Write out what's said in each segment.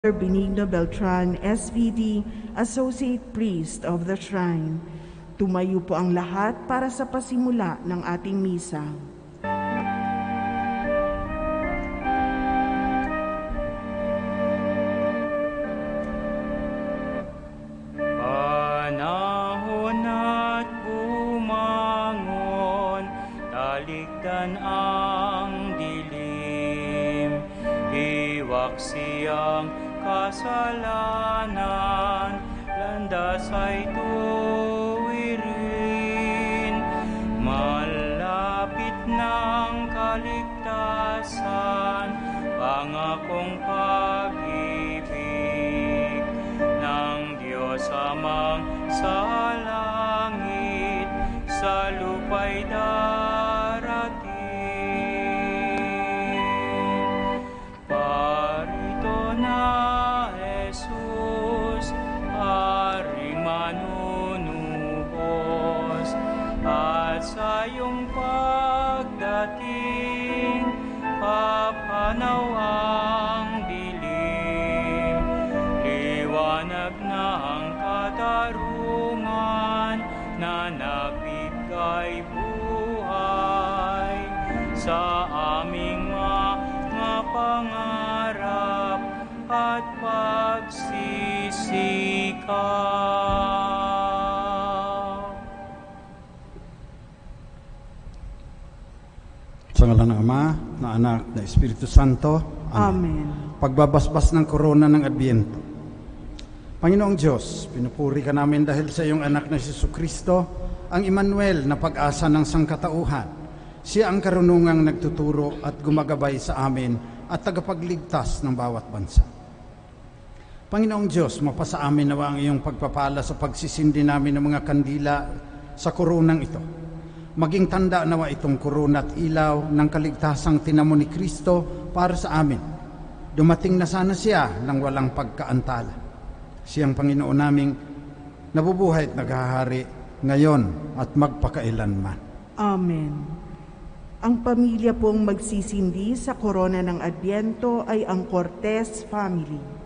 Benigno Beltran, SVD, Associate Priest of the Shrine. Tumayo po ang lahat para sa pasimula ng ating misa. Panahon at bumangon, talikdan ang dilim, iwak siyang kasalanan, landas ay tuwirin, malapit ng kaligtasan, pangakong pag-ibig ng Diyos Amang sa langit, sa lupa'y darating. Parito na Jesus, Haring manunubos, at sa iyong pagdating, papanaw ang dilim, liwanag na ang katarungan na nagbigay buhay sa aming mga pangarap at pagsisikap. Sa ngalan ng Ama, na Anak, na Espiritu Santo. Amen. Pagbabasbas ng korona ng Adbyento. Panginoong Diyos, pinupuri ka namin dahil sa iyong anak na Jesucristo, ang Emmanuel na pag-asa ng sangkatauhan. Siya ang karunungang nagtuturo at gumagabay sa amin at tagapagligtas ng bawat bansa. Panginoong Diyos, mapasa amin nawa ang iyong pagpapala sa pagsisindi namin ng mga kandila sa koronang ito. Maging tanda nawa itong korona at ilaw ng kaligtasang tinamo ni Kristo para sa amin. Dumating na sana siya ng walang pagkaantala. Siyang Panginoon naming nabubuhay at naghahari ngayon at magpakailanman. Amen. Ang pamilya pong magsisindi sa korona ng Adbyento ay ang Cortez family.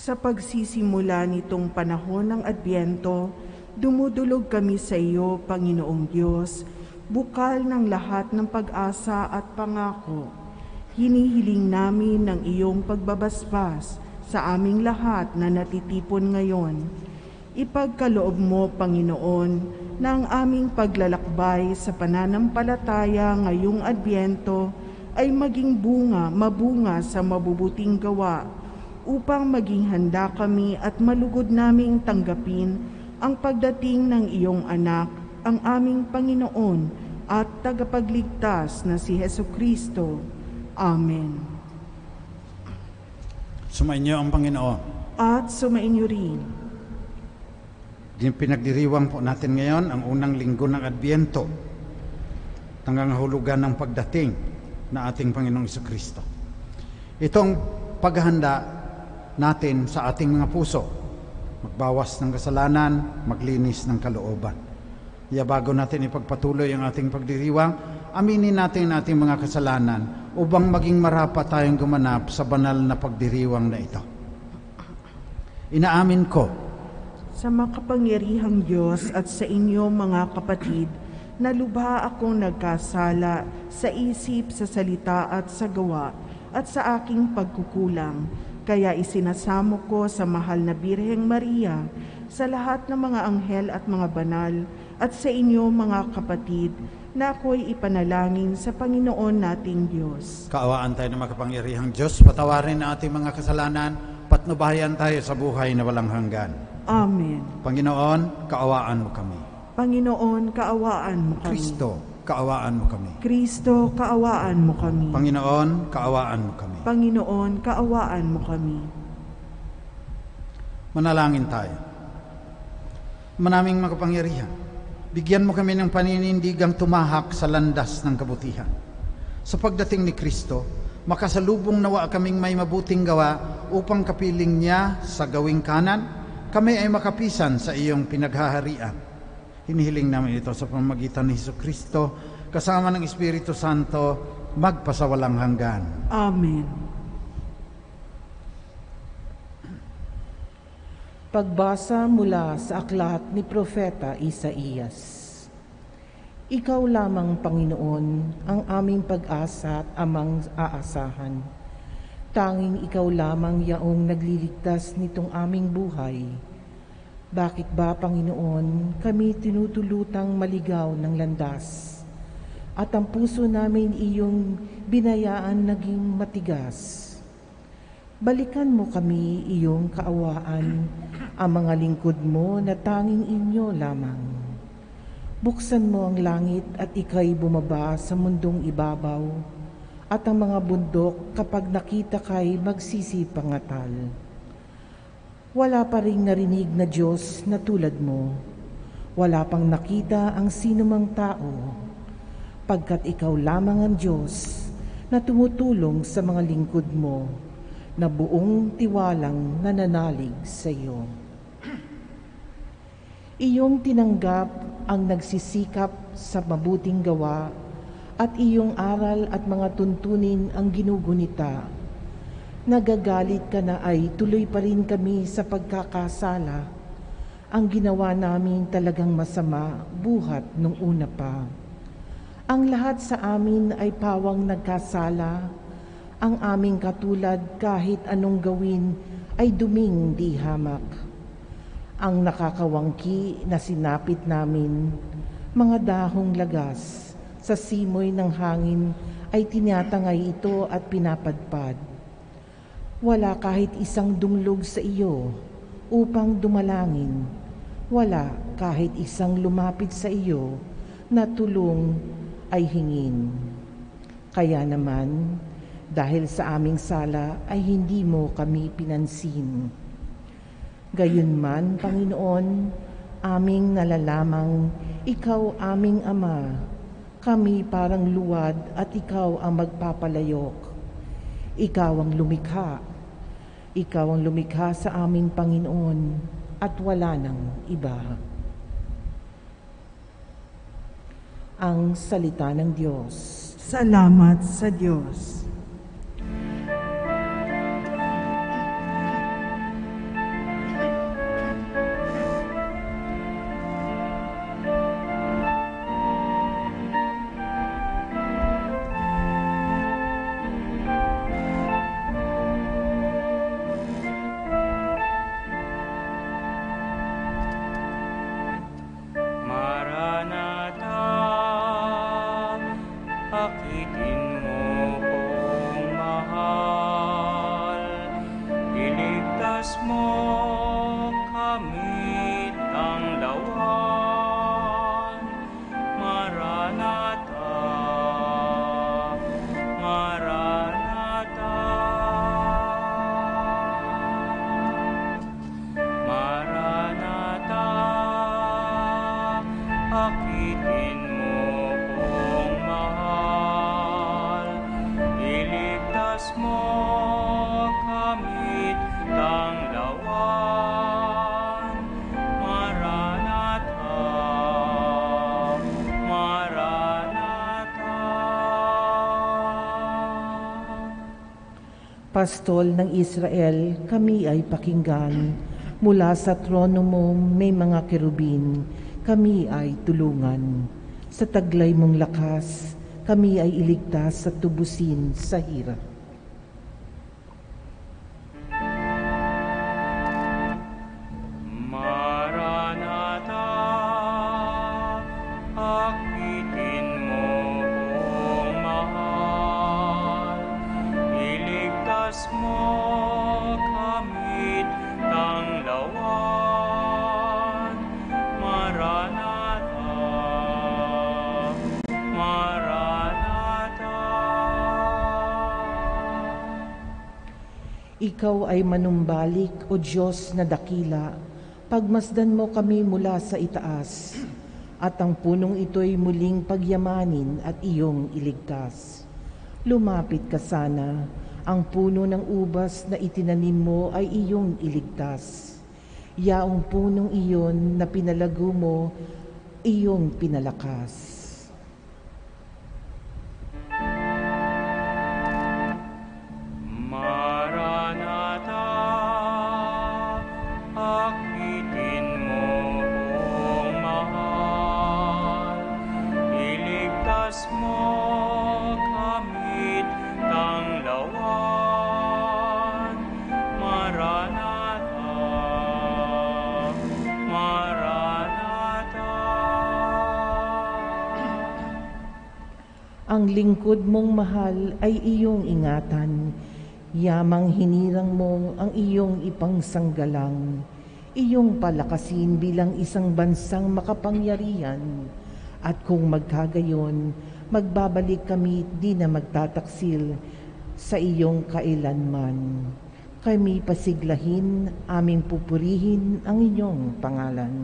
Sa pagsisimula nitong panahon ng Adbyento, dumudulog kami sa iyo, Panginoong Diyos, bukal ng lahat ng pag-asa at pangako. Hinihiling namin ng iyong pagbabasbas sa aming lahat na natitipon ngayon. Ipagkaloob mo, Panginoon, na ang aming paglalakbay sa pananampalataya ngayong Adbyento ay maging mabunga sa mabubuting gawa, upang maging handa kami at malugod naming tanggapin ang pagdating ng iyong anak, ang aming Panginoon at tagapagligtas na si Jesucristo. Amen. Sumainyo ang Panginoon. At sumainyo rin. Pinagdiriwang po natin ngayon ang unang linggo ng Adbyento, nangangahulugan ng pagdating na ating Panginoong Jesucristo. Itong paghahanda natin sa ating mga puso, magbawas ng kasalanan, maglinis ng kalooban. Bago natin ipagpatuloy ang ating pagdiriwang, aminin natin ang ating mga kasalanan upang maging marapat tayong gumanap sa banal na pagdiriwang na ito. Inaamin ko sa makapangyarihang Diyos at sa inyo mga kapatid, na lubha akong nagkasala sa isip, sa salita at sa gawa, at sa aking pagkukulang. Kaya isinasamo ko sa mahal na Birheng Maria, sa lahat ng mga anghel at mga banal, at sa inyo mga kapatid, na ako'y ipanalangin sa Panginoon nating Diyos. Kaawaan tayo ng makapangyarihang Diyos, patawarin ang ating mga kasalanan, patnubayan tayo sa buhay na walang hanggan. Amen. Panginoon, kaawaan mo kami. Panginoon, kaawaan mo kami. Kristo, kaawaan mo kami. Kristo, kaawaan mo kami. Panginoon, kaawaan mo kami. Panginoon, kaawaan mo kami. Manalangin tayo. Manaming makapangyarihan, Bigyan mo kami ng paninindigang tumahak sa landas ng kabutihan. Sa pagdating ni Kristo, makasalubong nawa kaming may mabuting gawa upang kapiling niya sa gawing kanan, kami ay makapisan sa iyong pinaghaharian. Hinihiling namin ito sa pamamagitan ni Jesucristo, kasama ng Espiritu Santo, magpasawalang hanggan. Amen. Pagbasa mula sa aklat ni Propeta Isaías. Ikaw lamang, Panginoon, ang aming pag-asa at amang aasahan. Tanging ikaw lamang yaong nagliligtas nitong aming buhay. Bakit ba, Panginoon, kami tinutulutang maligaw ng landas? At ang puso namin iyong binayaan naging matigas. Balikan mo kami iyong kaawaan, ang mga lingkod mo na tanging inyo lamang. Buksan mo ang langit at ika'y bumaba sa mundong ibabaw, at ang mga bundok kapag nakita ka'y magsisipangatal. Wala pa ring narinig na Diyos na tulad mo. Wala pang nakita ang sinumang tao, pagkat ikaw lamang ang Diyos na tumutulong sa mga lingkod mo, na buong tiwalang nananalig sa iyo. Iyong tinanggap ang nagsisikap sa mabuting gawa at iyong aral at mga tuntunin ang ginugunita. Nagagalit ka na ay tuloy pa rin kami sa pagkakasala. Ang ginawa namin talagang masama buhat nung una pa. Ang lahat sa amin ay pawang nagkasala. Ang aming katulad kahit anong gawin ay duming di hamak. Ang nakakawangki na sinapit namin, mga dahong lagas, sa simoy ng hangin ay tinatangay ito at pinapadpad. Wala kahit isang dumlog sa iyo upang dumalangin. Wala kahit isang lumapit sa iyo na tulong ay hingin. Kaya naman, dahil sa aming sala ay hindi mo kami pinansin. Gayunman, Panginoon, aming nalalamang ikaw aming Ama, kami parang luwad at ikaw ang magpapalayok. Ikaw ang lumikha sa aming Panginoon at wala nang iba. Ang salita ng Diyos. Salamat sa Diyos. Pastol ng Israel, kami ay pakinggan. Mula sa trono mo may mga kerubin, kami ay tulungan. Sa taglay mong lakas, kami ay iligtas sa tubusin sa hirap. Ikaw ay manumbalik, O Diyos na dakila, pagmasdan mo kami mula sa itaas. at ang punong ito'y muling pagyamanin at iyong iligtas. Lumapit ka sana, ang puno ng ubas na itinanim mo ay iyong iligtas. Yaong punong iyon na pinalago mo, iyong pinalakas. Ang lingkod mong mahal ay iyong ingatan, yamang hinirang mong ang iyong ipangsanggalang, iyong palakasin bilang isang bansang makapangyarihan, at kung magkagayon, magbabalik kami di na magtataksil sa iyong kailanman. Kami pasiglahin, aming pupurihin ang inyong pangalan.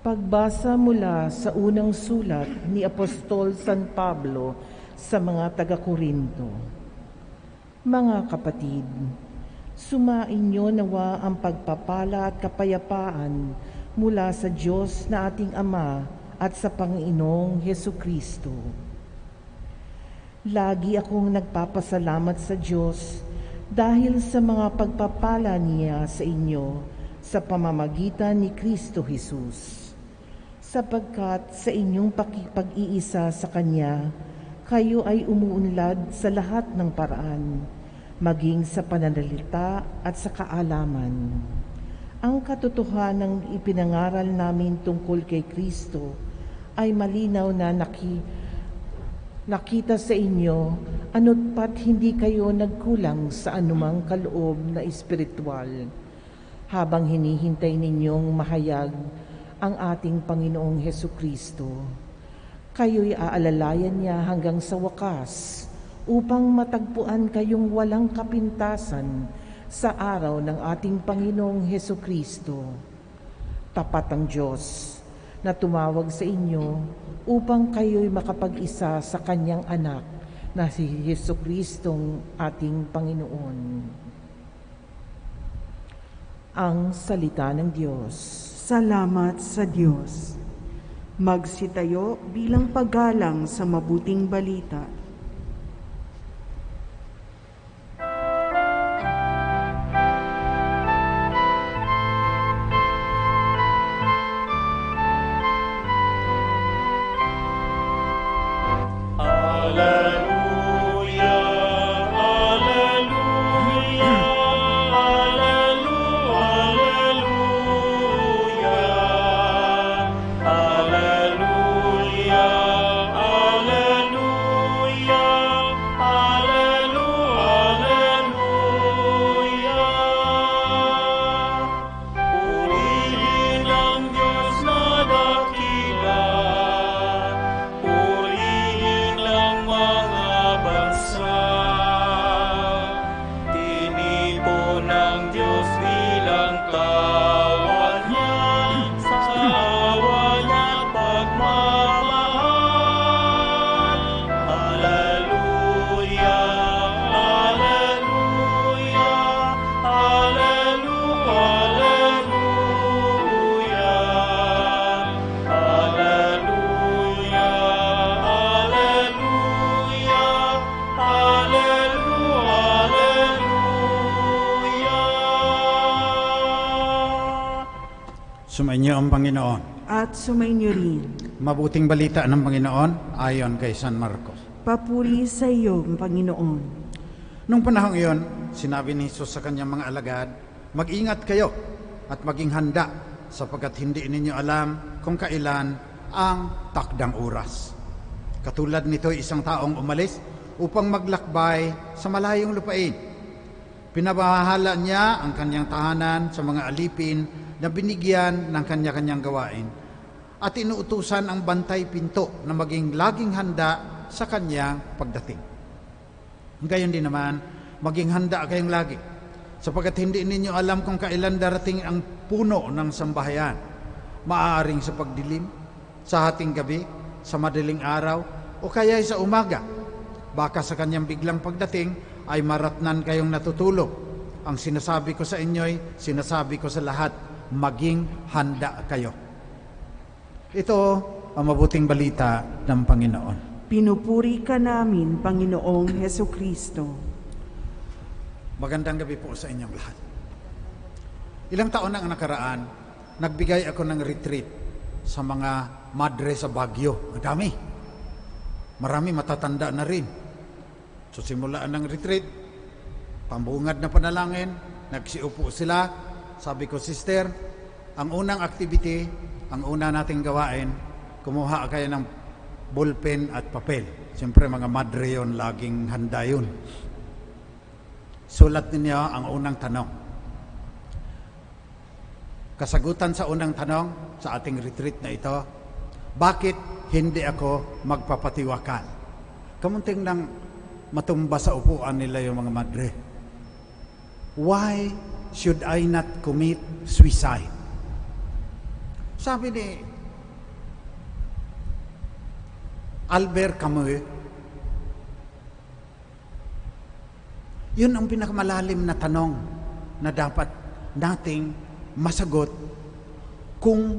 Pagbasa mula sa unang sulat ni Apostol San Pablo sa mga taga-Korinto. Mga kapatid, sumainyo nawa ang pagpapala at kapayapaan mula sa Diyos na ating Ama at sa Panginoong Hesukristo. Lagi akong nagpapasalamat sa Diyos dahil sa mga pagpapala niya sa inyo sa pamamagitan ni Kristo Jesus. Sapagkat sa inyong pag-iisa sa Kanya, kayo ay umuunlad sa lahat ng paraan, maging sa pananalita at sa kaalaman. Ang katotohanang ipinangaral namin tungkol kay Kristo ay malinaw na nakita sa inyo, ano't pat hindi kayo nagkulang sa anumang kaloob na espiritual, habang hinihintay ninyong mahayag ang ating Panginoong Hesukristo. Kayo'y aalalayan niya hanggang sa wakas upang matagpuan kayong walang kapintasan sa araw ng ating Panginoong Hesukristo. Tapat ang Diyos na tumawag sa inyo upang kayo'y makapag-isa sa Kanyang anak na si Hesukristong ating Panginoon. Ang salita ng Diyos. Salamat sa Diyos. Magsitayo bilang paggalang sa mabuting balita. Sumainyo ang Panginoon. At sumainyo rin. Mabuting balita ng Panginoon ayon kay San Marcos. Papuri sa iyo, Panginoon. Nung panahong iyon, sinabi ni Jesus sa kanyang mga alagad, mag-ingat kayo at maging handa sapagkat hindi ninyo alam kung kailan ang takdang oras. Katulad nito, isang taong umalis upang maglakbay sa malayong lupain. Pinabahala niya ang kanyang tahanan sa mga alipin na binigyan ng kanya-kanyang gawain at inuutusan ang bantay pinto na maging laging handa sa kanyang pagdating. Gayon din naman, maging handa kayong lagi, sapagkat hindi ninyo alam kung kailan darating ang puno ng sambahayan. Maaaring sa pagdilim, sa hating gabi, sa madaling araw, o kaya sa umaga. Baka sa kanyang biglang pagdating ay maratnan kayong natutulog. Ang sinasabi ko sa inyo'y sinasabi ko sa lahat, maging handa kayo. Ito ang mabuting balita ng Panginoon. Pinupuri ka namin, Panginoong Hesukristo. Magandang gabi po sa inyong lahat. Ilang taon na ang nakaraan, nagbigay ako ng retreat sa mga madre sa Baguio. Ang dami. Marami matatanda na rin. So simulaan ng retreat, pambungad na panalangin, nagsiupo sila. Sabi ko, sister, ang unang activity, ang una nating gawain, kumuha kayo ng ballpen at papel. Siyempre mga madre yun, laging handa yun. Sulat ninyo ang unang tanong. Kasagutan sa unang tanong sa ating retreat na ito, bakit hindi ako magpapatiwakal? Kamunting nang matumba sa upuan nila yung mga madre. Why should I not commit suicide? Sabi ni Albert Camus, yun ang pinakamalalim na tanong na dapat nating masagot kung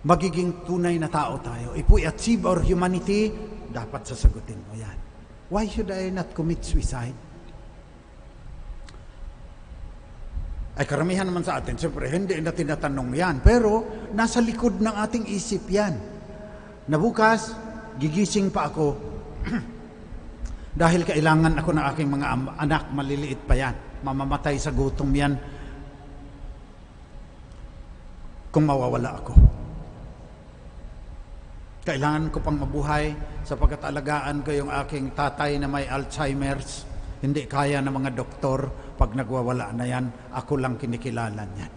magiging tunay na tao tayo. If we achieve our humanity, dapat sasagutin mo yan. Why should I not commit suicide? Ay karamihan naman sa atin, siyempre hindi na tinatanong yan, pero nasa likod ng ating isip yan. Na bukas, gigising pa ako dahil kailangan ako ng aking mga anak, maliliit pa yan. Mamamatay sa gutom yan kung mawawala ako. Kailangan ko pang mabuhay sapagkat alagaan ko yung aking tatay na may Alzheimer's. Hindi kaya ng mga doktor, pag nagwawala na yan, ako lang kinikilala niyan.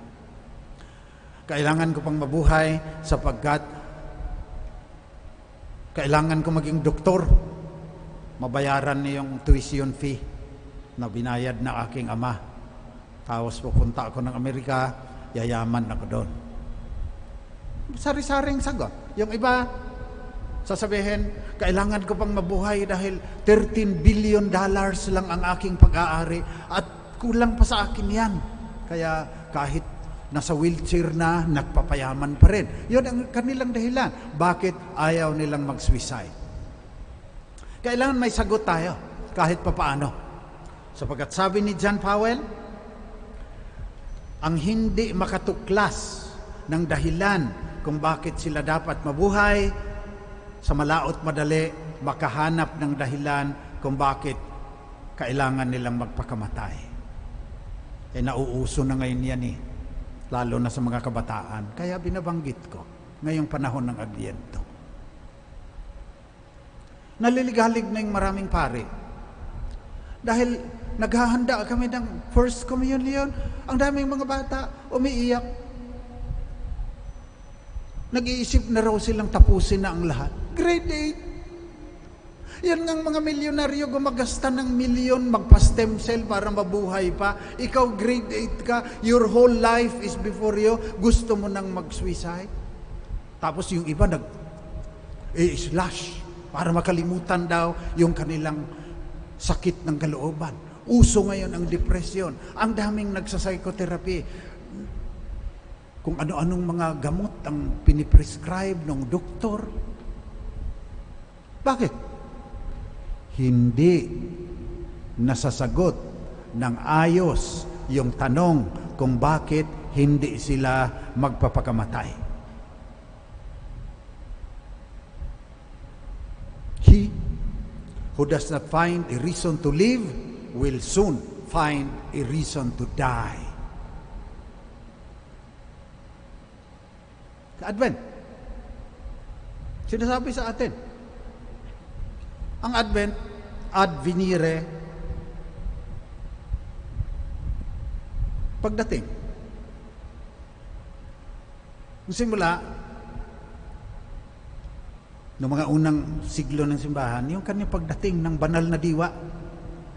Kailangan ko pang mabuhay sapagkat kailangan ko maging doktor. Mabayaran niya yung tuition fee na binayad na aking ama. Tapos pupunta ako ng Amerika, yayaman ako doon. Sari-saring sagot. Yung iba, sasabihin, kailangan ko pang mabuhay dahil $13 billion lang ang aking pag-aari at kulang pa sa akin yan. Kaya kahit nasa wheelchair na, nagpapayaman pa rin. Yun ang kanilang dahilan. Bakit ayaw nilang mag-suicide? Kailangan may sagot tayo, kahit papaano. Sapagkat sabi ni John Powell, ang hindi makatuklas ng dahilan kung bakit sila dapat mabuhay, sa malaot madali, makahanap ng dahilan kung bakit kailangan nilang magpakamatay. Nauuso na ngayon yan lalo na sa mga kabataan. Kaya binabanggit ko ngayong panahon ng Adbyento. Naliligalig na yung maraming pari. Dahil naghahanda kami ng First Communion, ang daming mga bata umiiyak. Nag-iisip na raw silang tapusin na ang lahat. Grade 8. Yan ngang mga milyonaryo gumagasta ng milyon, magpa-stem cell para mabuhay pa. Ikaw grade 8 ka, your whole life is before you, gusto mo nang mag-suicide. Tapos yung iba nag-slash para makalimutan daw yung kanilang sakit ng kalooban. Uso ngayon ang depression. Ang daming nagsa-psychotherapy. Kung ano-anong mga gamot ang piniprescribe ng doktor. Bakit? Hindi nasasagot ng ayos yung tanong kung bakit hindi sila magpapakamatay. He who does not find a reason to live will soon find a reason to die. Advent. Sinasabi sa atin. Ang Advent, ad venire, pagdating. Simula, noong mga unang siglo ng simbahan, yung kanyang pagdating ng banal na diwa,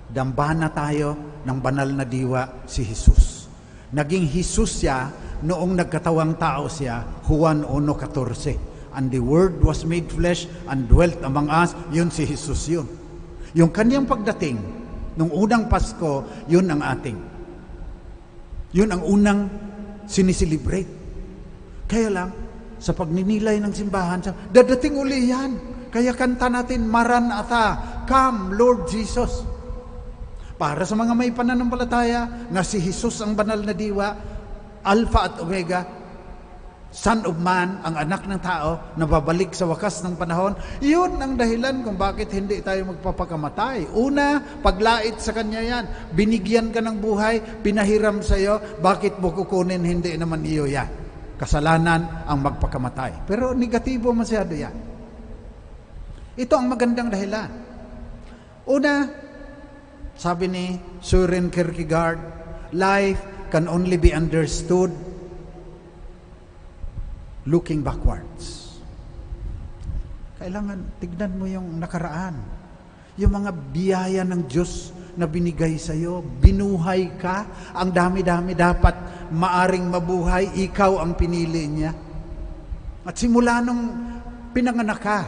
dambana tayo ng banal na diwa si Jesus. Naging Jesus siya noong nagkatawang tao siya, Juan 1:14. And the Word was made flesh and dwelt among us. Yun si Jesus yun. Yung kanyang pagdating, nung unang Pasko, yun ang ating. Yun ang unang sinisilibrate. Kaya lang, sa pagninilay ng simbahan, dadating uli yan. Kaya kanta natin, Maranatha, come Lord Jesus. Para sa mga may pananampalataya na si Jesus ang banal na diwa, Alpha at Omega, Son of Man, ang anak ng tao, na babalik sa wakas ng panahon, yun ang dahilan kung bakit hindi tayo magpapakamatay. Una, paglait sa Kanya yan. Binigyan ka ng buhay, pinahiram sa iyo, bakit mo kukunin, hindi naman iyo yan. Kasalanan ang magpakamatay. Pero negatibo masyado yan. Ito ang magandang dahilan. Una, sabi ni Søren Kierkegaard, life can only be understood looking backwards. Kailangan tignan mo yung nakaraan. Yung mga biyaya ng Diyos na binigay sa iyo, binuhay ka, ang dami-dami dapat maaring mabuhay, ikaw ang pinili niya. At simula nung pinanganak ka,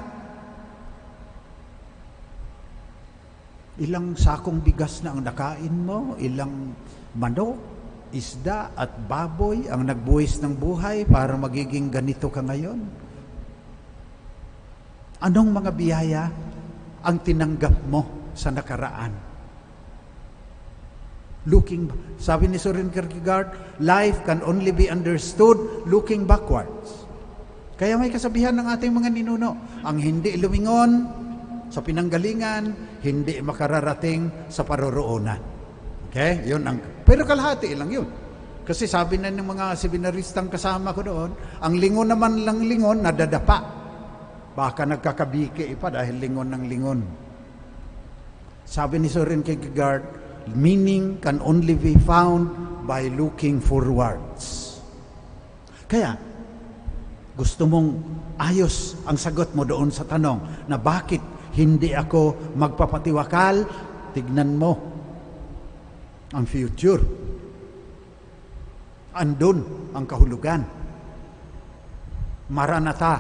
ilang sakong bigas na ang nakain mo, ilang manok, isda at baboy ang nagbuwis ng buhay para magiging ganito ka ngayon. Anong mga biyaya ang tinanggap mo sa nakaraan? Sabi ni Søren Kierkegaard, life can only be understood looking backwards. Kaya may kasabihan ng ating mga ninuno, ang hindi lumingon sa pinanggalingan, hindi makararating sa paroroonan. Okay? Yun ang, pero kalahati lang yun. Kasi sabi na ng mga seminaristang kasama ko doon, ang lingon naman lang lingon, nadadapa. Baka nagkakabiki pa dahil lingon ng lingon. Sabi ni Søren Kierkegaard, meaning can only be found by looking forwards. Kaya, gusto mong ayos ang sagot mo doon sa tanong na bakit hindi ako magpapatiwakal, tignan mo ang future. Andun ang kahulugan. Maranatha,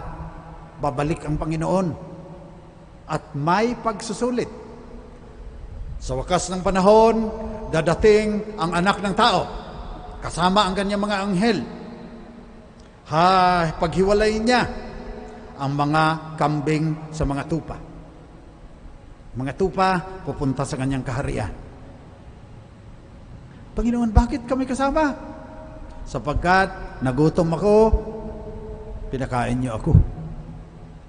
babalik ang Panginoon at may pagsusulit. Sa wakas ng panahon, dadating ang anak ng tao, kasama ang kanyang mga anghel. Paghiwalay niya ang mga kambing sa mga tupa. Mga tupa, pupunta sa kanyang kaharian. Panginoon, bakit kami kasama? Sapagkat nagutom ako, pinakain niyo ako.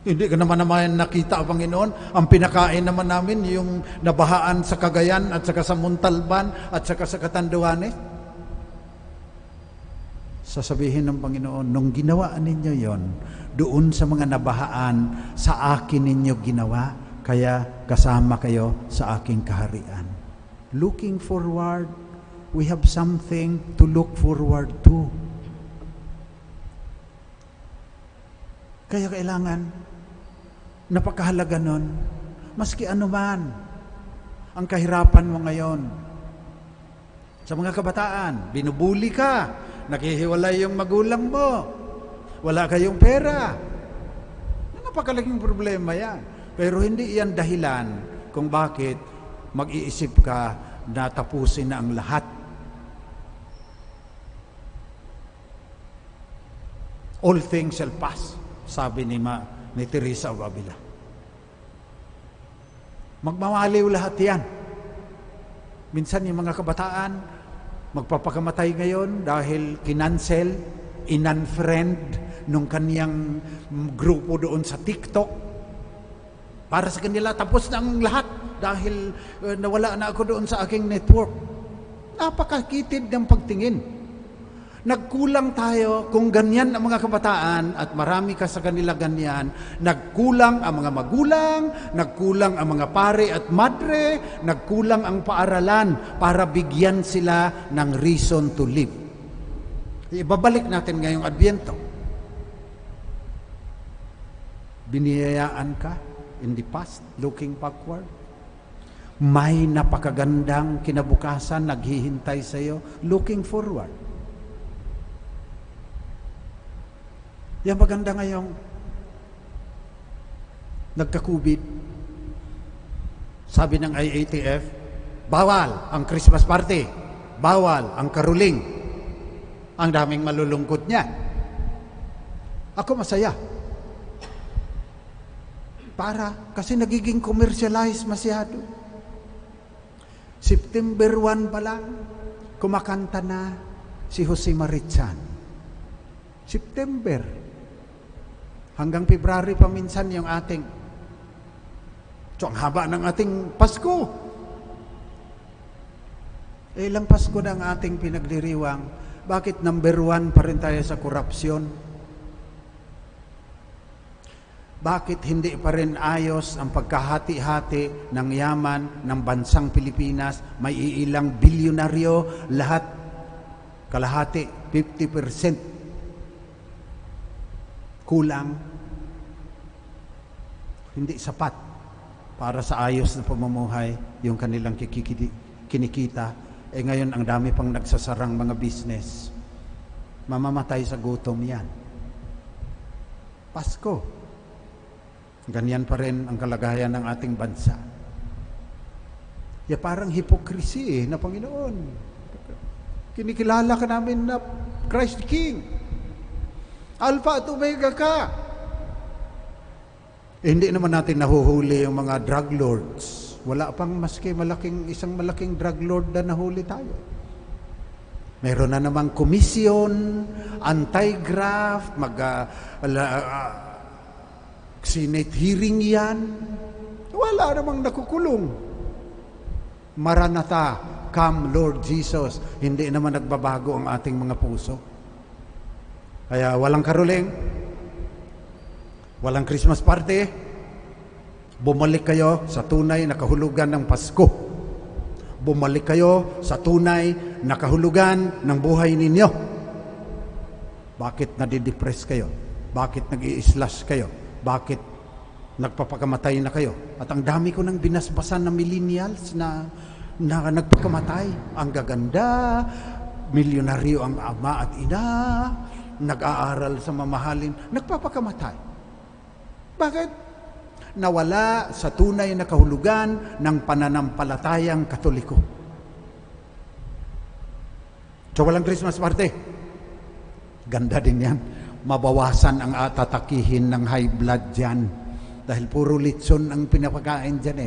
Hindi ka naman nakita, Panginoon. Ang pinakain naman namin yung nabahaan sa Cagayan at saka sa Montalban at saka sa Catanduanes. Sasabihin ng Panginoon, nung ginawa ninyo yon, doon sa mga nabahaan, sa akin ninyo ginawa, kaya kasama kayo sa aking kaharian. Looking forward, we have something to look forward to. Kaya kailangan, napakahalaga nun, maski anuman ang kahirapan mo ngayon. Sa mga kabataan, binubuli ka, nakihiwalay yung magulang mo, wala kayong pera. Napakalaking problema yan. Pero hindi yan dahilan kung bakit mag-iisip ka na tapusin na ang lahat. All things shall pass, sabi ni Teresa of Avila. Magmamaliw lahat yan. Minsan yung mga kabataan, magpapakamatay ngayon dahil kinancel, in-unfriend nung kaniyang grupo doon sa TikTok. Para sa kanila, tapos na ang lahat dahil nawala na ako doon sa aking network. Napakakitid ng pagtingin. Nagkulang tayo kung ganyan ang mga kabataan at marami ka sa kanila ganyan. Nagkulang ang mga magulang, nagkulang ang mga pare at madre, nagkulang ang paaralan para bigyan sila ng reason to live. Ibabalik natin ngayong Adbyento. Biniyayaan ka in the past, looking backward. May napakagandang kinabukasan naghihintay sa iyo, looking forward. Yan maganda ngayong nagka-COVID. Sabi ng IATF, bawal ang Christmas party, bawal ang karuling. Ang daming malulungkot niya. Ako masaya. Kasi nagiging commercialized masyado. September 1 pa lang, kumakanta na si Jose Marichan. September. Hanggang February pa minsan yung ating, ang haba ng ating Pasko. Ilang Pasko na ang ating pinagdiriwang, bakit number 1 pa rin tayo sa korupsyon? Bakit hindi pa rin ayos ang pagkahati-hati ng yaman ng bansang Pilipinas? May iilang bilyonaryo, lahat kalahati, 50%. Kulang, hindi sapat para sa ayos na pamumuhay yung kanilang kinikita. Ngayon ang dami pang nagsasarang mga business. Mamamatay sa gutom yan. Pasko. Ganyan pa rin ang kalagayan ng ating bansa. Parang hypocrisy na Panginoon. Kinikilala ka namin na Christ King. Alpha at Omega ka. Hindi naman natin nahuhuli yung mga drug lords. Wala pang maski isang malaking drug lord na nahuli tayo. Meron na namang komisyon, anti-graft, Senate hearing yan. Wala namang nakukulong. Maranatha, come Lord Jesus. Hindi naman nagbabago ang ating mga puso. Kaya walang karuling, walang Christmas party, bumalik kayo sa tunay na kahulugan ng Pasko. Bumalik kayo sa tunay na kahulugan ng buhay ninyo. Bakit nadidepress kayo? Bakit nag-i-slash kayo? Bakit nagpapakamatay na kayo? At ang dami ko nang binasbasan na millennials na nagpakamatay. Ang gaganda, milyonaryo ang ama at ina, nag-aaral sa mamahalin, nagpapakamatay. Bakit? Nawala sa tunay na kahulugan ng pananampalatayang Katoliko. So walang Christmas party. Ganda din yan. Mabawasan ang atatakihin ng high blood dyan. Dahil puro litson ang pinapakain dyan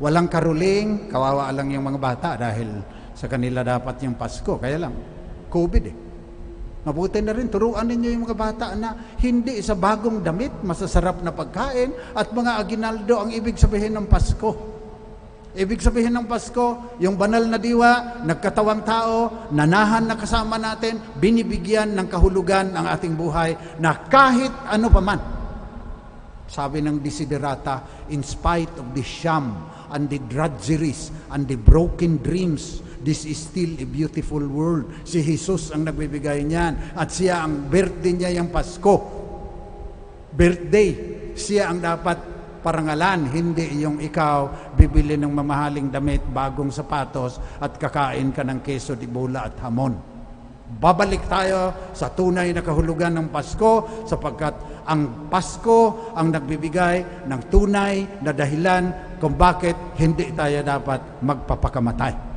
Walang karuling, kawawa lang yung mga bata dahil sa kanila dapat yung Pasko. Kaya lang, COVID Mabuti na rin, turuan ninyo yung mga bata na hindi sa bagong damit, masasarap na pagkain, at mga aginaldo ang ibig sabihin ng Pasko. Ibig sabihin ng Pasko, yung banal na diwa, nagkatawang tao, nanahan na kasama natin, binibigyan ng kahulugan ang ating buhay na kahit ano paman. Sabi ng Desiderata, in spite of the sham and the drudgeries and the broken dreams, this is still a beautiful world. Si Jesus ang nagbibigay niyan. At siya ang birthday niya yung Pasko. Birthday. Siya ang dapat parangalan. Hindi yung ikaw bibili ng mamahaling damit, bagong sapatos, at kakain ka ng keso di bola at hamon. Babalik tayo sa tunay na kahulugan ng Pasko sapagkat ang Pasko ang nagbibigay ng tunay na dahilan kung bakit hindi tayo dapat magpapakamatay.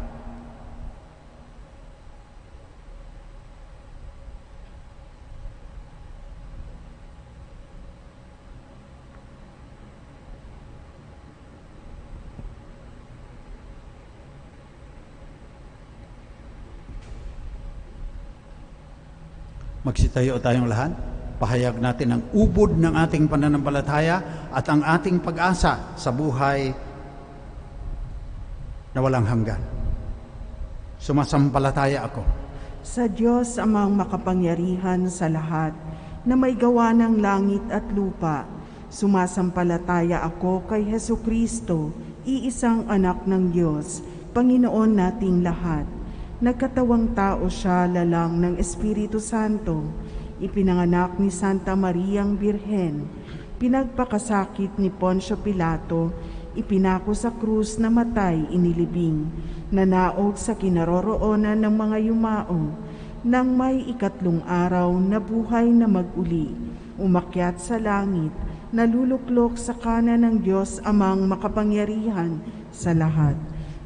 Magsitayo tayong lahat. Pahayag natin ang ubod ng ating pananampalataya at ang ating pag-asa sa buhay na walang hanggan. Sumasampalataya ako sa Diyos amang makapangyarihan sa lahat, na may gawa ng langit at lupa. Sumasampalataya ako kay Hesukristo, iisang anak ng Diyos, Panginoon nating lahat. Nagkatawang tao siya lalang ng Espiritu Santo, ipinanganak ni Santa Mariang Birhen, pinagpakasakit ni Poncio Pilato, ipinako sa krus na matay inilibing, nanaog sa kinaroroonan ng mga yumao, nang may ikatlong araw na buhay na mag-uli, umakyat sa langit, naluluklok sa kanan ng Diyos amang makapangyarihan sa lahat.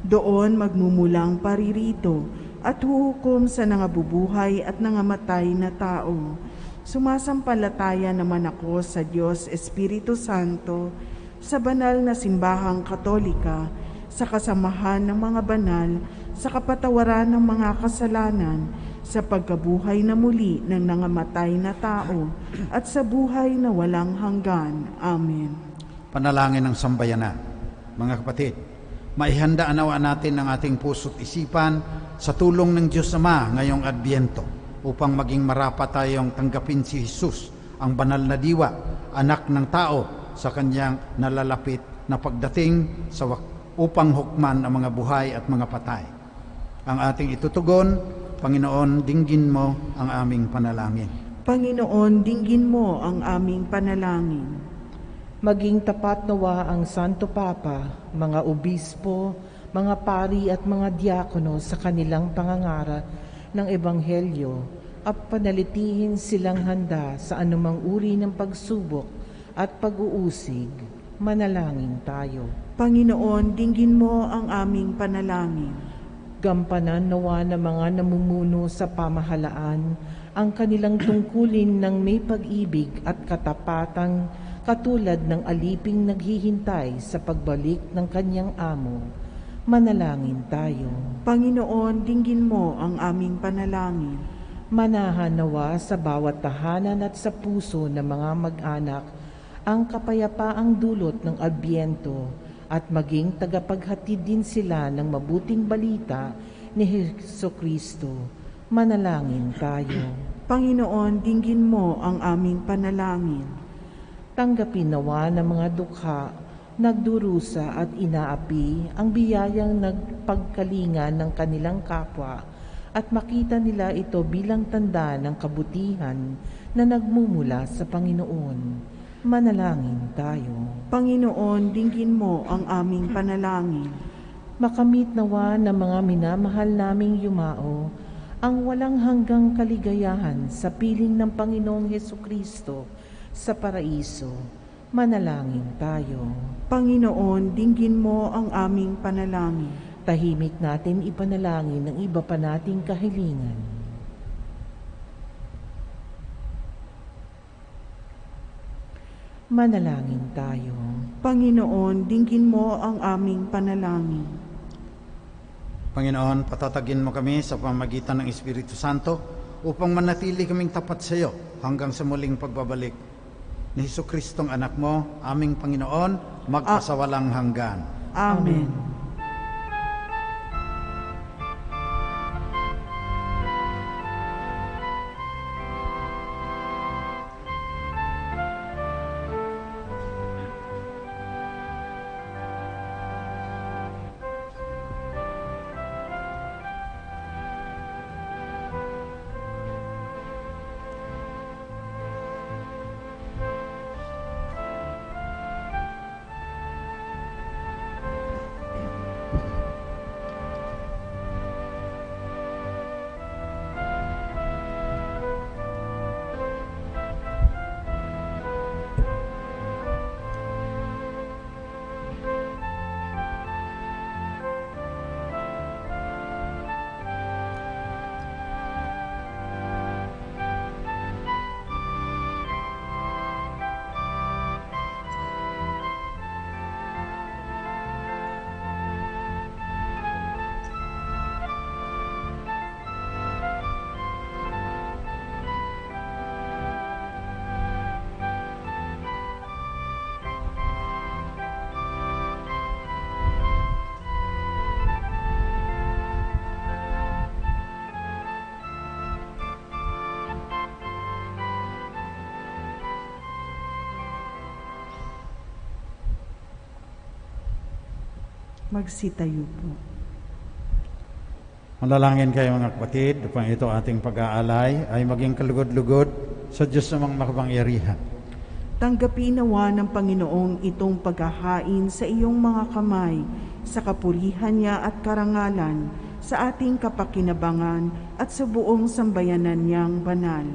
Doon magmumulang paririto at huhukom sa nangabubuhay at nangamatay na tao. Sumasampalataya naman ako sa Diyos Espiritu Santo, sa banal na simbahang Katolika, sa kasamahan ng mga banal, sa kapatawaran ng mga kasalanan, sa pagkabuhay na muli ng nangamatay na tao, at sa buhay na walang hanggan. Amen. Panalangin ng sambayanan. Mga kapatid, maihandaan nawa natin ang ating puso't isipan sa tulong ng Diyos Ama ngayong Adbyento upang maging marapat tayong tanggapin si Jesus, ang banal na diwa, anak ng tao, sa kanyang nalalapit na pagdating upang hukman ang mga buhay at mga patay. Ang ating itutugon, Panginoon, dinggin mo ang aming panalangin. Panginoon, dinggin mo ang aming panalangin. Maging tapat nawa ang Santo Papa, mga obispo, mga pari at mga diakono sa kanilang pangangaral ng Ebanghelyo at panalitihin silang handa sa anumang uri ng pagsubok at pag-uusig. Manalangin tayo. Panginoon, dinggin mo ang aming panalangin. Gampanan nawa ng mga namumuno sa pamahalaan ang kanilang tungkulin ng may pag-ibig at katapatang katulad ng aliping naghihintay sa pagbalik ng kanyang amo. Manalangin tayo. Panginoon, dinggin mo ang aming panalangin. Manahan nawa sa bawat tahanan at sa puso ng mga mag-anak ang kapayapaang dulot ng Adbyento at maging tagapaghatid din sila ng mabuting balita ni Hesukristo. Manalangin tayo. Panginoon, dinggin mo ang aming panalangin. Tanggapin nawa ng mga dukha, nagdurusa at inaapi ang biyayang nagpagkalinga ng kanilang kapwa at makita nila ito bilang tanda ng kabutihan na nagmumula sa Panginoon. Manalangin tayo. Panginoon, dinggin mo ang aming panalangin. Makamit nawa ng mga minamahal naming yumao ang walang hanggang kaligayahan sa piling ng Panginoong Hesukristo sa paraiso. Manalangin tayo. Panginoon, dinggin mo ang aming panalangin. Tahimik natin ipanalangin ang iba pa nating kahilingan. Manalangin tayo. Panginoon, dinggin mo ang aming panalangin. Panginoon, patatagin mo kami sa pamamagitan ng Espiritu Santo upang manatili kaming tapat sa iyo hanggang sa muling pagbabalik ni Jesucristong anak mo, aming Panginoon, magpasawalang hanggan. Amen. Magsitayo po. Manalangin kayo mga kapatid, upang ito ating pag-aalay ay maging kalugod-lugod sa Diyos namang makapangyarihan. Tanggapin nawa ng Panginoong itong paghahain sa iyong mga kamay, sa kapurihan niya at karangalan, sa ating kapakinabangan at sa buong sambayanan niyang banal.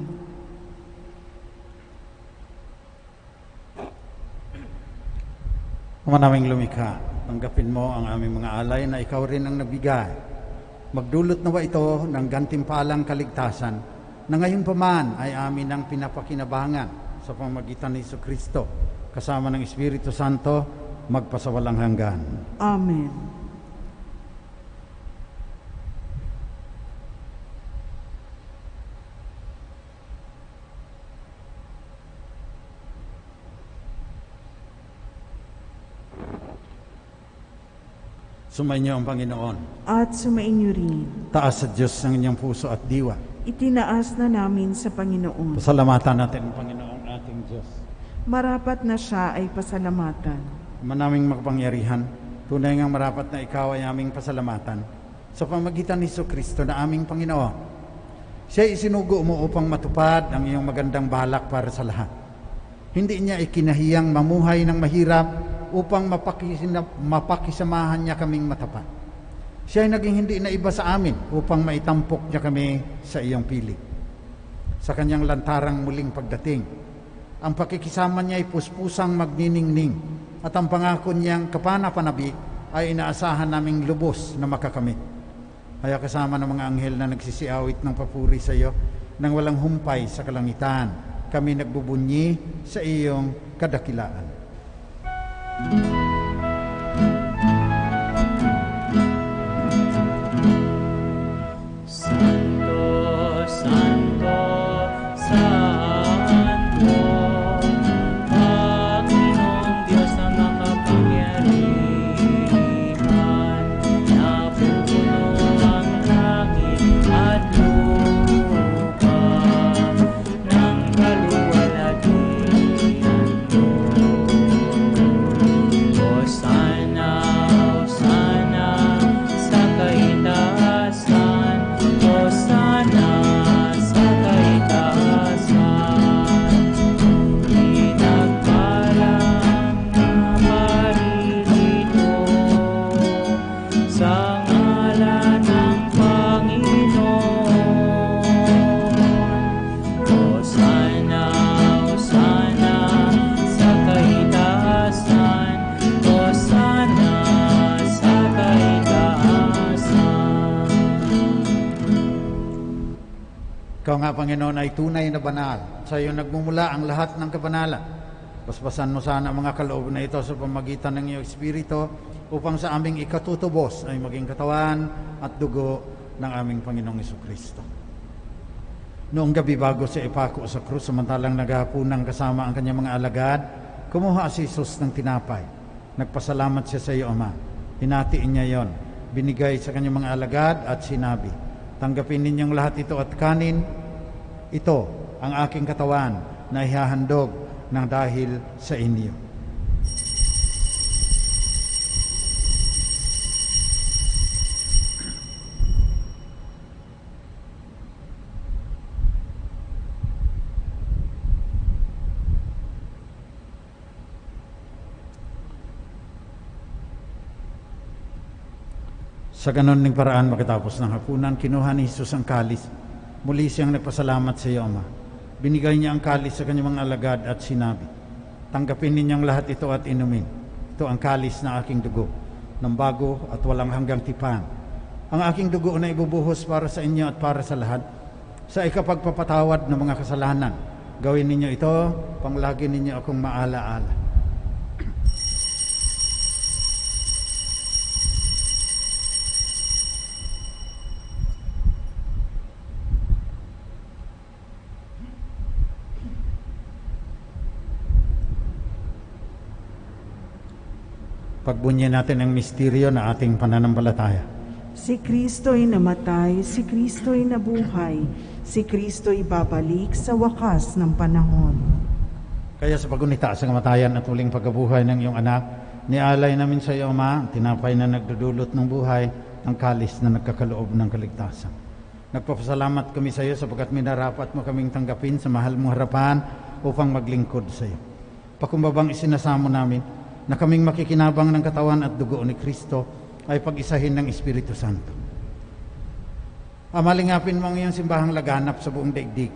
Ama naming lumikha, tanggapin mo ang aming mga alay na ikaw rin ang nagbigay. Magdulot nawa ito ng gantimpalang kaligtasan na ngayon pa man ay amin ang pinapakinabangan sa pamamagitan ni Jesucristo, kasama ng Espiritu Santo, magpasawalang hanggan. Amen. Sumainyo ang Panginoon. At sumainyo rin. Taas sa Diyos ang inyong puso at diwa. Itinaas na namin sa Panginoon. Pasalamatan natin ang Panginoong ating Diyos. Marapat na siya ay pasalamatan. Manaming makapangyarihan, tunay ngang marapat na ikaw ay aming pasalamatan sa pamagitan ni Jesucristo na aming Panginoon. Siya isinugo mo upang matupad ang iyong magandang balak para sa lahat. Hindi niya ikinahiyang mamuhay ng mahirap upang mapakisamahan niya kaming matapat. Siya ay naging hindi na iba sa amin upang maitampok niya kami sa iyong piling. Sa kanyang lantarang muling pagdating, ang pakikisama niya ay puspusang magniningning at ang pangako niyang kapanapanabik ay inaasahan naming lubos na makakamit. Kaya kasama ng mga anghel na nagsisiawit ng papuri sa iyo nang walang humpay sa kalangitan, kami nagbubunyi sa iyong kadakilaan. Santo, Santo, Santo, Panginoong Diyos na makapangyarihan, napupuno ang langit at lupa ng kaluwalhatian mo. Hosana, Hosana sa kaitaasan, Hosana sa kaitaasan. Pinagpalang na maririto sa ngalan ng Panginoon. Hosana, Hosana sa kaitaasan, Hosana sa kaitaasan. Ikaw nga, Panginoon, ay tunay na banal. Sa iyo nagmumula ang lahat ng kabanalan. Paspasan mo sana ang mga kaloob na ito sa pamagitan ng iyong Espiritu upang sa aming ikatutubos ay maging katawan at dugo ng aming Panginoong Jesucristo. Noong gabi bago siya ipako sa krus, samantalang naghahapunan kasama ang kanyang mga alagad, kumuha si Jesus ng tinapay. Nagpasalamat siya sa iyo, Ama. Hinatiin niya yon. Binigay sa kanyang mga alagad at sinabi, tanggapin ninyong lahat ito at kanin. Ito ang aking katawan na ihahandog ng dahil sa inyo. Sa ganon ning paraan, makatapos ng hapunan, kinuha ni Jesus ang kalis. Muli siyang nagpasalamat sa iyo, Ama. Binigay niya ang kalis sa kanyang mga alagad at sinabi, tanggapin ninyong lahat ito at inumin. Ito ang kalis na aking dugo, ng bago at walang hanggang tipan. Ang aking dugo na ibubuhos para sa inyo at para sa lahat, sa ikapagpapatawad ng mga kasalanan. Gawin ninyo ito, panglagi ninyo akong maalaala. Pagbunyi natin ang misteryo na ating pananampalataya. Si Kristo'y namatay, si Kristo'y nabuhay, si Kristo'y babalik sa wakas ng panahon. Kaya sa pagunita sa kamatayan at muling pagkabuhay ng iyong anak, Nialay namin sa iyo, Ama, tinapay na nagdudulot ng buhay, ang kalis na nagkakaloob ng kaligtasan. Nagpapasalamat kami sa iyo sapagkat minarapat mo kaming tanggapin sa mahal mong harapan upang maglingkod sa iyo. Pakumbabang isinasamo namin na kaming makikinabang ng katawan at dugo ni Kristo ay pag-isahin ng Espiritu Santo. Amalingapin mo ang iyong simbahang laganap sa buong daigdig.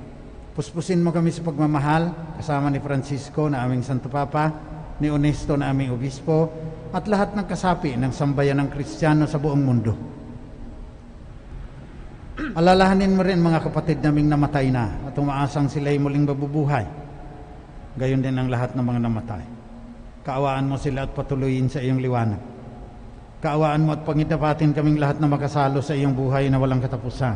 Puspusin mo kami sa pagmamahal, kasama ni Francisco na aming Santo Papa, ni Onesto na aming Obispo, at lahat ng kasapi ng sambayan ng Kristiyano sa buong mundo. Alalahanin mo rin mga kapatid naming namatay na at umaasang sila'y muling mabubuhay. Gayon din ang lahat ng mga namatay. Kaawaan mo sila at patuloyin sa iyong liwanag. Kaawaan mo at pangitapatin kaming lahat na makasalo sa iyong buhay na walang katapusan.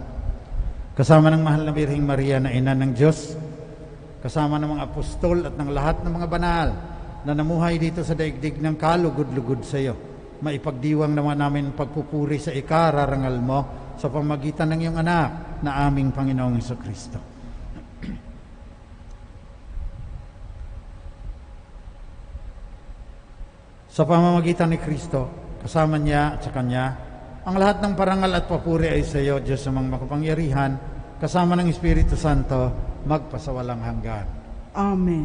Kasama ng mahal na Birheng Maria na ina ng Diyos, kasama ng mga apostol at ng lahat ng mga banal na namuhay dito sa daigdig ng kalugod-lugod sa iyo. Maipagdiwang naman namin pagpupuri sa ikararangal mo sa pamagitan ng iyong anak na aming Panginoong Jesucristo. Sa pamamagitan ni Kristo, kasama niya at sa Kanya, ang lahat ng parangal at papuri ay sa iyo, Diyos namang makapangyarihan, kasama ng Espiritu Santo, magpasawalang hanggan. Amen.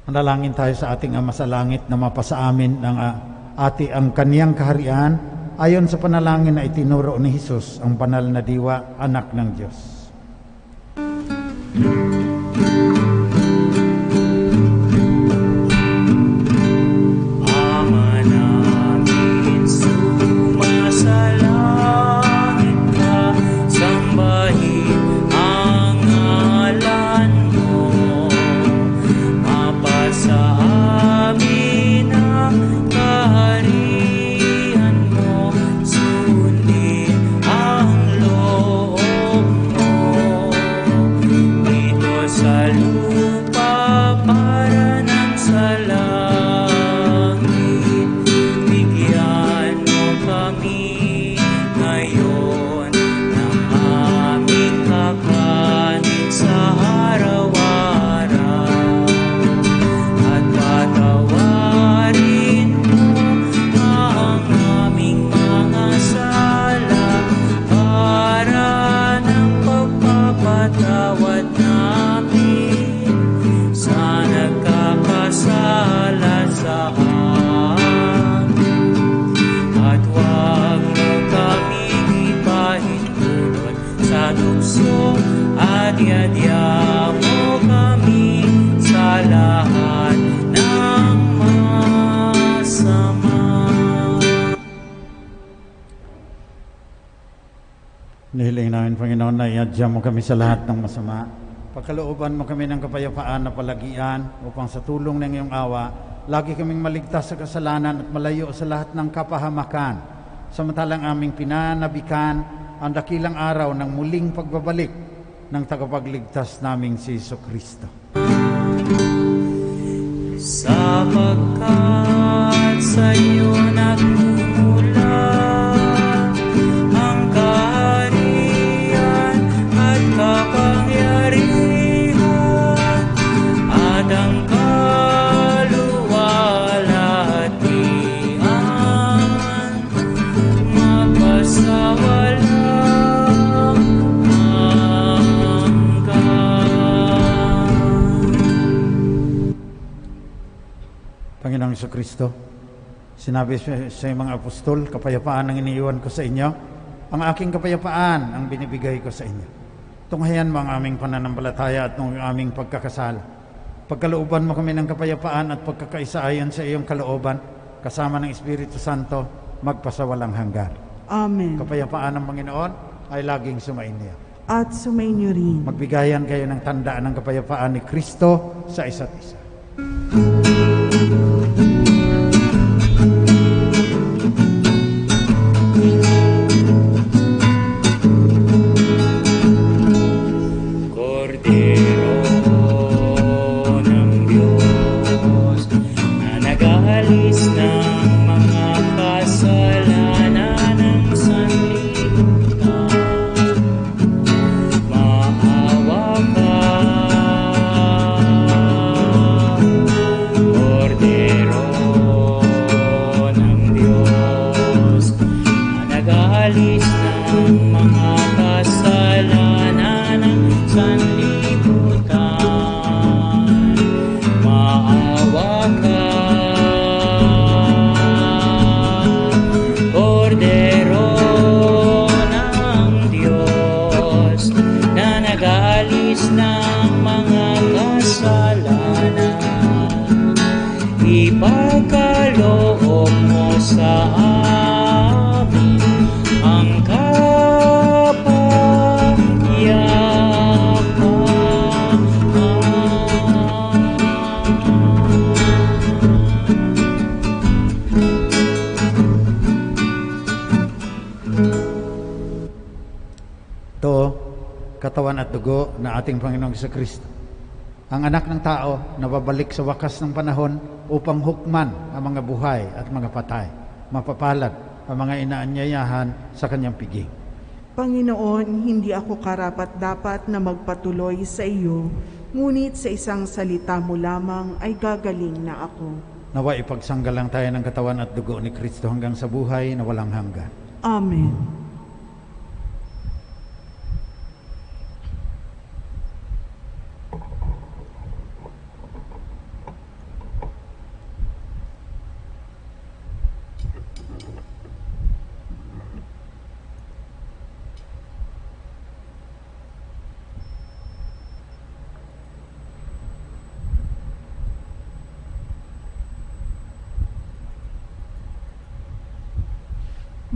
Manalangin tayo sa ating Ama sa Langit na mapasa amin ng ang kaniyang kaharian ayon sa panalangin na itinuro ni Jesus, ang banal na diwa, anak ng Diyos. Ama namin, sumasalangit ka, sambahin ang ngalan mo. Mapasa amin ang kaharian mo, sundin ang loob mo. Dito sa lupa para ng sa langit, bigyan mo kami ngayon ng aming kakanin sa araw-araw. At patawarin mo ang aming mga sala para ng pagpapatawad namin sa nagkakasala sa amin. At huwag mo kaming ipahintulot sa tukso at iadya mo kami sa lahat ng masama. Nihiling namin, Panginoon, na iadya mo kami sa lahat ng masama. Pagkalooban mo kami ng kapayapaan na palagian upang sa tulong ng iyong awa, lagi kaming maligtas sa kasalanan at malayo sa lahat ng kapahamakan. Samantalang aming pinanabikan ang dakilang araw ng muling pagbabalik ng tagapagligtas naming si Jesucristo. Sapagkat sa iyo nagmumula ang kaharian at kapangyarihan at ang kaluwalhatian, magpasawalang hanggan. Panginoong Jesucristo, sinabi sa mga apostol, kapayapaan ang iniiwan ko sa inyo, ang aking kapayapaan ang binibigay ko sa inyo. Tunghayan mo ang aming pananampalataya at ang aming pagkakasala. Pagkalooban mo kami ng kapayapaan at pagkakaisa ayon sa iyong kalooban, kasama ng Espiritu Santo, magpasawalang hanggan. Amen. Kapayapaan ng Panginoon ay laging sumainyo. At sumainyo rin. Magbigayan kayo ng tandaan ng kapayapaan ni Kristo sa isa't isa. Kordero ng Diyos na nag-aalis ng mga kasalanan ng sanlibutan, Ito, katawan at dugo na ating Panginoong Kristo. Ang anak ng tao na babalik sa wakas ng panahon upang hukman ang mga buhay at mga patay. Mapapalad ang mga inaanyayahan sa kanyang piging. Panginoon, hindi ako karapat-dapat na magpatuloy sa iyo, ngunit sa isang salita mo lamang ay gagaling na ako. Nawa ipagsanggalang tayo ng katawan at dugo ni Kristo hanggang sa buhay na walang hanggan. Amen.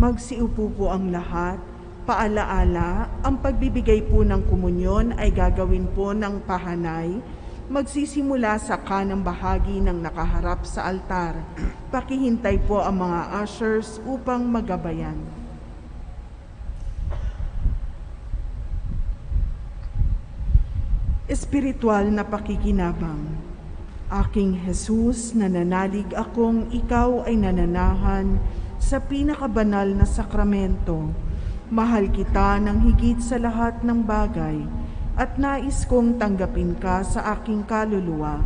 Magsiupo po ang lahat. Paalaala, ang pagbibigay po ng komunyon ay gagawin po ng pahanay. Magsisimula sa kanang bahagi ng nakaharap sa altar. Pakihintay po ang mga ushers upang magabayan. Espiritual na pakikinabang. Aking Jesus, nananalig akong ikaw ay nananahan sa pinakabanal na sakramento. Mahal kita ng higit sa lahat ng bagay at nais kong tanggapin ka sa aking kaluluwa.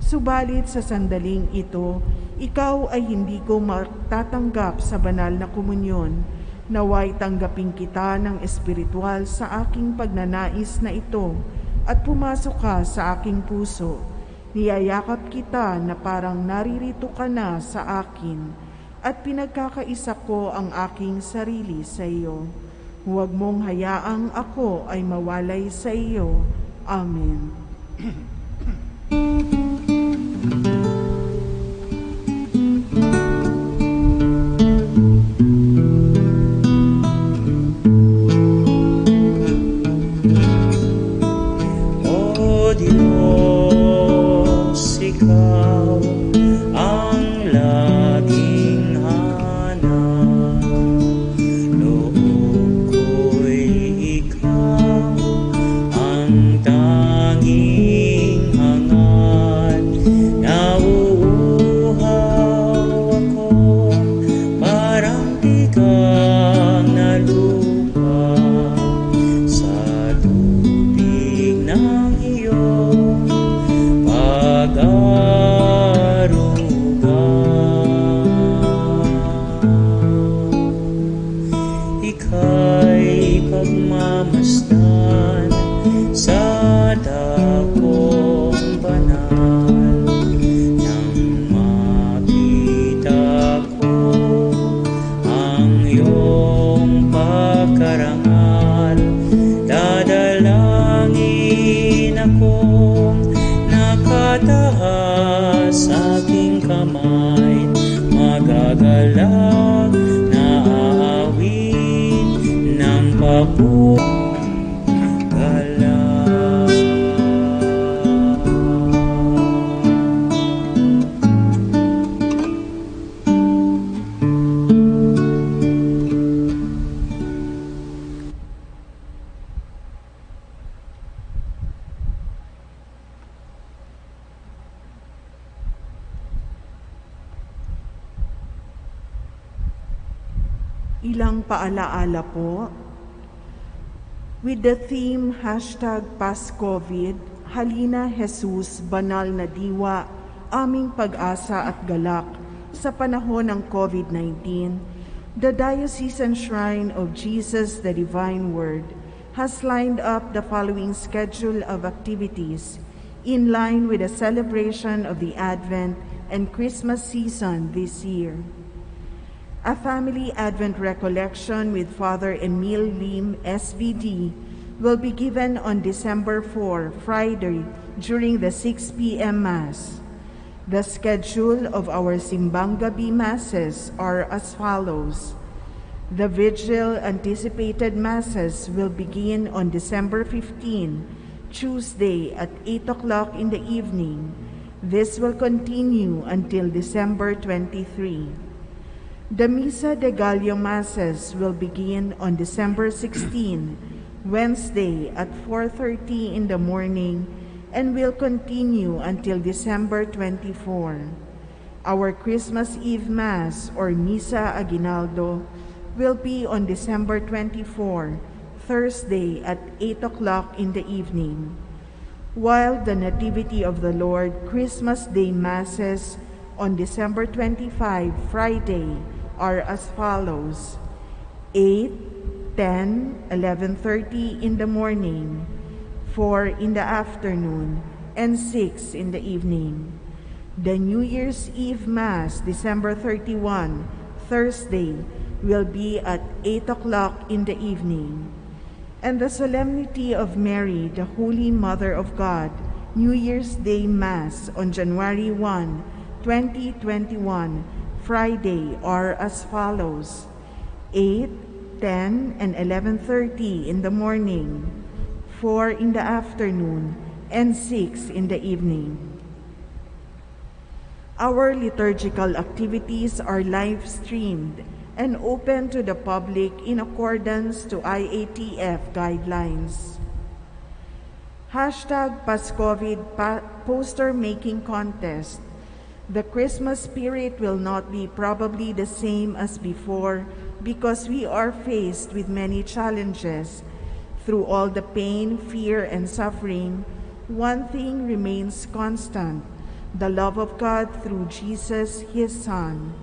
Subalit sa sandaling ito, ikaw ay hindi ko matatanggap sa banal na komunyon. Naway tanggapin kita ng espiritual sa aking pagnanais na ito at pumasok ka sa aking puso. Niyayakap kita na parang naririto ka na sa akin at pinagkakaisa ko ang aking sarili sa iyo. Huwag mong hayaang ako ay mawalay sa iyo. Amen. O Diyos, ikaw ang laging hanap. Loob ko'y ikaw ang tanging hangat. Nauuhaw ako parang tigang na lupa sa tubig ng iyong pag-aruga. Ika'y pagmamasdan sa dakong banal. Nang makita ko ang iyong pagkarangal, dadalangin akong nakataas sa aking kamay, magagalang na aawin ng papugala. Ilang paalaala po. With the theme #PasCovid, Halina Jesus, Banal na Diwa, aming pag-asa at galak sa panahon ng COVID-19, the Diocesan Shrine of Jesus the Divine Word has lined up the following schedule of activities in line with the celebration of the Advent and Christmas season this year. A family Advent recollection with Father Emil Lim, SVD, will be given on December 4, Friday, during the 6 p.m. Mass. The schedule of our Simbang Gabi Masses are as follows. The Vigil anticipated Masses will begin on December 15, Tuesday at 8 o'clock in the evening. This will continue until December 23. The Misa de Gallo Masses will begin on December 16. Wednesday at 4:30 in the morning, and will continue until December 24. Our Christmas Eve Mass or Misa Aguinaldo will be on December 24, Thursday at 8 o'clock in the evening, while the Nativity of the Lord Christmas Day Masses on December 25, Friday, are as follows: 8, 10, 11:30 in the morning, 4 in the afternoon, and 6 in the evening. The New Year's Eve Mass, December 31, Thursday, will be at 8 o'clock in the evening. And the Solemnity of Mary, the Holy Mother of God, New Year's Day Mass on January 1, 2021, Friday, are as follows: 8, 10, and 11:30 in the morning, 4 in the afternoon, and 6 in the evening. Our liturgical activities are live-streamed and open to the public in accordance to IATF guidelines. #PasCovid Poster Making Contest. The Christmas spirit will not be probably the same as before because we are faced with many challenges. Through all the pain, fear, and suffering, one thing remains constant: the love of God through Jesus, His Son.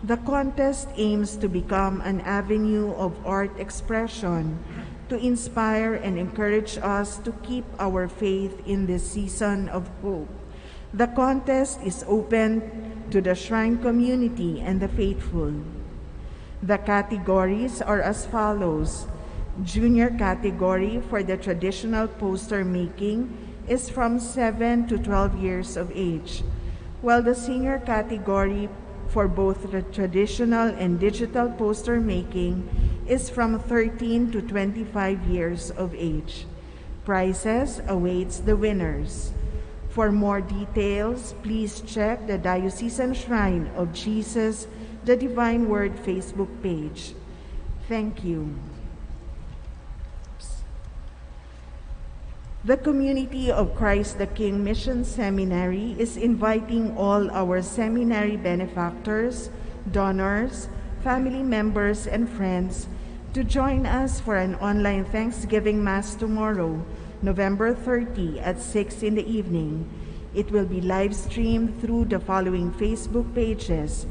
The contest aims to become an avenue of art expression to inspire and encourage us to keep our faith in this season of hope. The contest is open to the Shrine community and the faithful. The categories are as follows: Junior category for the traditional poster making is from 7 to 12 years of age, while the senior category for both the traditional and digital poster making is from 13 to 25 years of age. Prizes awaits the winners. For more details, please check the Diocesan Shrine of Jesus, the Divine Word Facebook page. Thank you. The Community of Christ the King Mission Seminary is inviting all our seminary benefactors, donors, family members, and friends to join us for an online Thanksgiving Mass tomorrow, November 30 at 6 in the evening. It will be live-streamed through the following Facebook pages: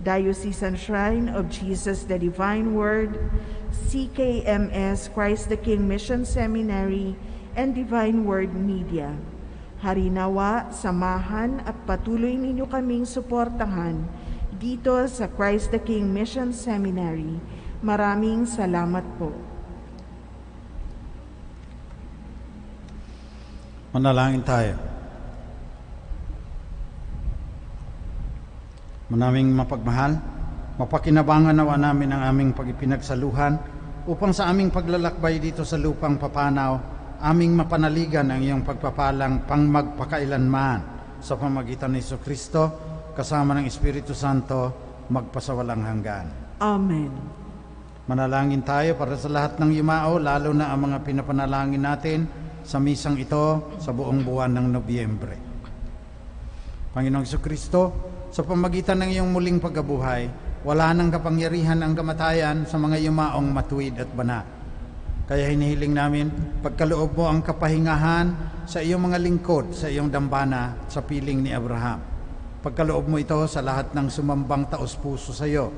Diocesan Shrine of Jesus the Divine Word, CKMS Christ the King Mission Seminary, and Divine Word Media. Harinawa, samahan at patuloy ninyo kaming suportahan dito sa Christ the King Mission Seminary. Maraming salamat po. Manalangin tayo. Manaming mapagmahal, mapakinabangan nawa namin ang aming pag-ipinagsaluhan upang sa aming paglalakbay dito sa lupang papanaw, aming mapanaligan ang iyong pagpapalang pang magpakailanman sa pamagitan ni Jesucristo kasama ng Espiritu Santo magpasawalang hanggan. Amen. Manalangin tayo para sa lahat ng yumao, lalo na ang mga pinapanalangin natin sa misang ito sa buong buwan ng Nobyembre. Panginoong Jesucristo, sa pamagitan ng iyong muling pagkabuhay, wala nang kapangyarihan ang kamatayan sa mga yumaong matuwid at banal. Kaya hinihiling namin, pagkaloob mo ang kapahingahan sa iyong mga lingkod, sa iyong dambana, sa piling ni Abraham. Pagkaloob mo ito sa lahat ng sumambang taos-puso sa iyo,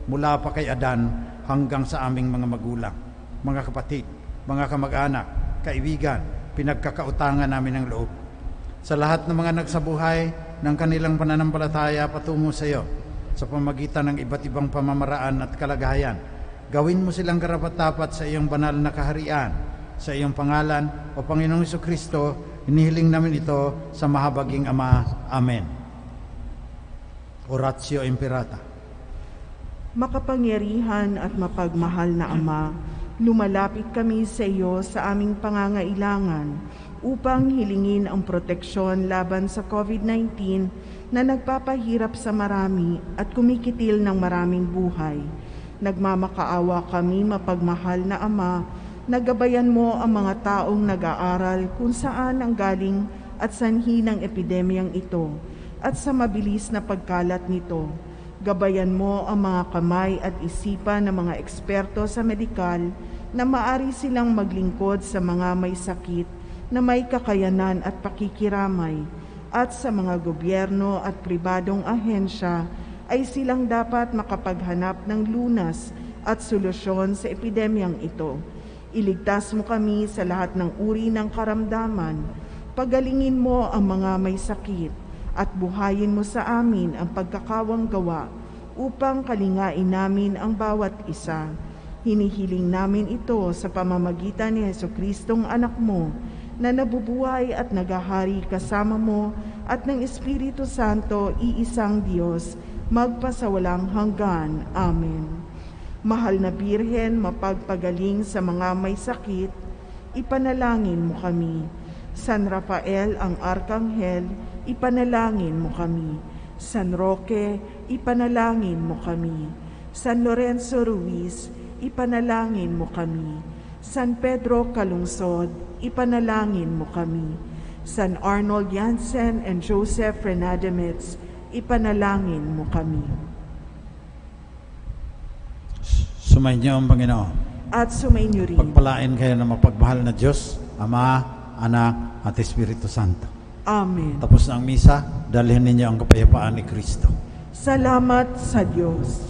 mula pa kay Adan hanggang sa aming mga magulang, mga kapatid, mga kamag-anak, kaibigan, pinagkakautangan namin ng loob. Sa lahat ng mga nagsabuhay ng kanilang pananampalataya patungo sa iyo, sa pamagitan ng iba't ibang pamamaraan at kalagayan, gawin mo silang karapat-dapat sa iyong banal na kaharian. Sa iyong pangalan, o Panginoong Jesucristo, hinihiling namin ito sa mahabaging Ama. Amen. Oratio Imperata. Makapangyarihan at mapagmahal na Ama, lumalapit kami sa iyo sa aming pangangailangan upang hilingin ang proteksyon laban sa COVID-19 na nagpapahirap sa marami at kumikitil ng maraming buhay. Nagmamakaawa kami, mapagmahal na Ama, Nagabayan mo ang mga taong nag-aaral kung saan ang galing at sanhi ng epidemyang ito at sa mabilis na pagkalat nito. Gabayan mo ang mga kamay at isipan ng mga eksperto sa medikal na maari silang maglingkod sa mga may sakit na may kakayanan at pakikiramay, at sa mga gobyerno at pribadong ahensya ay silang dapat makapaghanap ng lunas at solusyon sa epidemyang ito. Iligtas mo kami sa lahat ng uri ng karamdaman, pagalingin mo ang mga may sakit, at buhayin mo sa amin ang pagkakawang gawa upang kalingain namin ang bawat isa. Hinihiling namin ito sa pamamagitan ni Jesucristong anak mo, na nabubuhay at nagahari kasama mo at ng Espiritu Santo, iisang Diyos, magpasawalang hanggan. Amen. Mahal na Birhen, mapagpagaling sa mga may sakit, ipanalangin mo kami. San Rafael ang Arkanghel, ipanalangin mo kami. San Roque, ipanalangin mo kami. San Lorenzo Ruiz, ipanalangin mo kami. San Pedro Calungsod, ipanalangin mo kami. San Arnold Jansen and Joseph Renademetz, ipanalangin mo kami. Sumainyo ang Panginoon. At sumainyo rin. Pagpalain kayo ng mapagmahal na Diyos, Ama, Anak, at Espiritu Santo. Amen. Tapos na ang misa, dalhin ninyo ang kapayapaan ni Kristo. Salamat sa Diyos.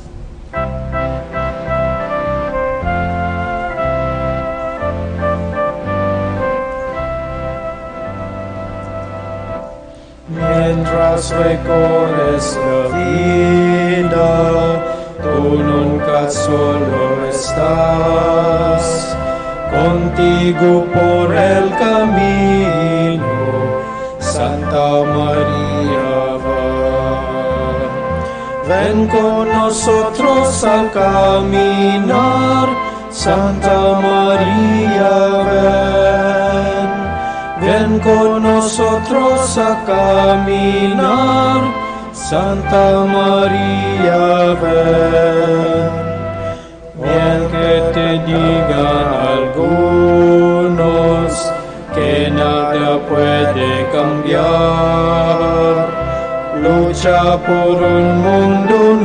Mientras recorres la vida, tú nunca solo estás. Contigo por el camino, Santa María va. Ven con nosotros a caminar, Santa María, ven. Ven con nosotros a caminar, Santa María, ven. Bien que te digan algunos que nada puede cambiar, lucha por un mundo